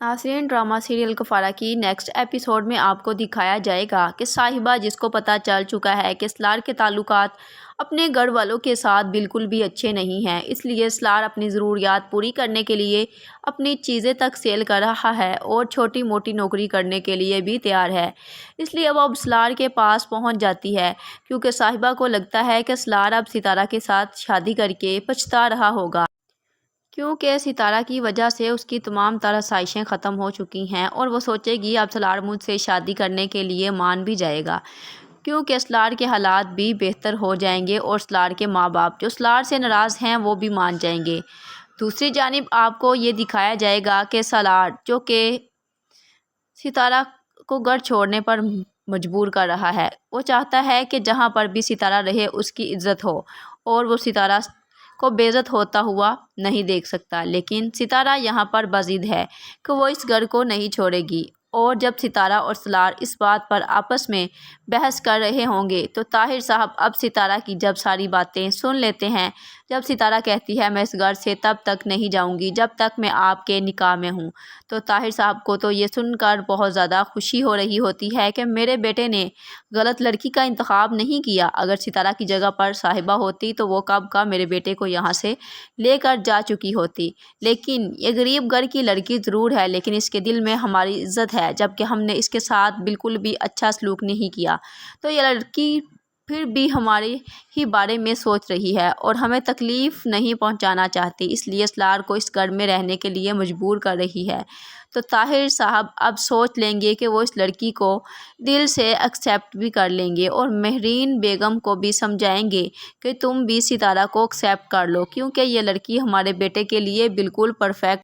नाज़रीन, drama serial कफ़ारा की next episode में आपको दिखाया जाएगा कि साहिबा, जिसको पता चल चुका है कि सलार के ताल्लुकात अपने घर वालों के साथ बिल्कुल भी अच्छे नहीं हैं, इसलिए सलार अपनी ज़रूरियात पूरी करने के लिए अपनी चीज़ें तक सेल कर रहा है और छोटी मोटी नौकरी करने के लिए भी तैयार है। इसलिए अब सलार के पास पहुंच जाती है, क्योंकि साहिबा को लगता है कि सलार अब सितारा के साथ शादी करके पछता रहा होगा, क्योंकि सितारा की वजह से उसकी तमाम तरह ख्वाहिशें ख़त्म हो चुकी हैं और वो सोचेगी अब सलार मुझसे शादी करने के लिए मान भी जाएगा, क्योंकि सलार के हालात भी बेहतर हो जाएंगे और सलार के माँ बाप जो सलार से नाराज़ हैं वो भी मान जाएंगे। दूसरी जानिब आपको ये दिखाया जाएगा कि सलार, जो कि सितारा को घर छोड़ने पर मजबूर कर रहा है, वो चाहता है कि जहाँ पर भी सितारा रहे उसकी इज्जत हो और वो सितारा को बेइज्जत होता हुआ नहीं देख सकता। लेकिन सितारा यहाँ पर बाज़िद है कि वो इस घर को नहीं छोड़ेगी। और जब सितारा और सलार इस बात पर आपस में बहस कर रहे होंगे तो ताहिर साहब अब सितारा की जब सारी बातें सुन लेते हैं। जब सितारा कहती है मैं इस घर से तब तक नहीं जाऊंगी जब तक मैं आपके निकाह में हूँ, तो ताहिर साहब को तो ये सुनकर बहुत ज़्यादा खुशी हो रही होती है कि मेरे बेटे ने गलत लड़की का इंतखाब नहीं किया। अगर सितारा की जगह पर साहिबा होती तो वो कब का मेरे बेटे को यहाँ से लेकर जा चुकी होती। लेकिन ये गरीब घर की लड़की ज़रूर है, लेकिन इसके दिल में हमारी इज्जत है, जबकि हमने इसके साथ बिल्कुल भी अच्छा सलूक नहीं किया। तो ये लड़की फिर भी हमारे ही बारे में सोच रही है और हमें तकलीफ़ नहीं पहुंचाना चाहती, इसलिए सलार को इस घर में रहने के लिए मजबूर कर रही है। तो ताहिर साहब अब सोच लेंगे कि वो इस लड़की को दिल से एक्सेप्ट भी कर लेंगे और महरीन बेगम को भी समझाएंगे कि तुम भी सितारा को एक्सेप्ट कर लो, क्योंकि ये लड़की हमारे बेटे के लिए बिल्कुल परफेक्ट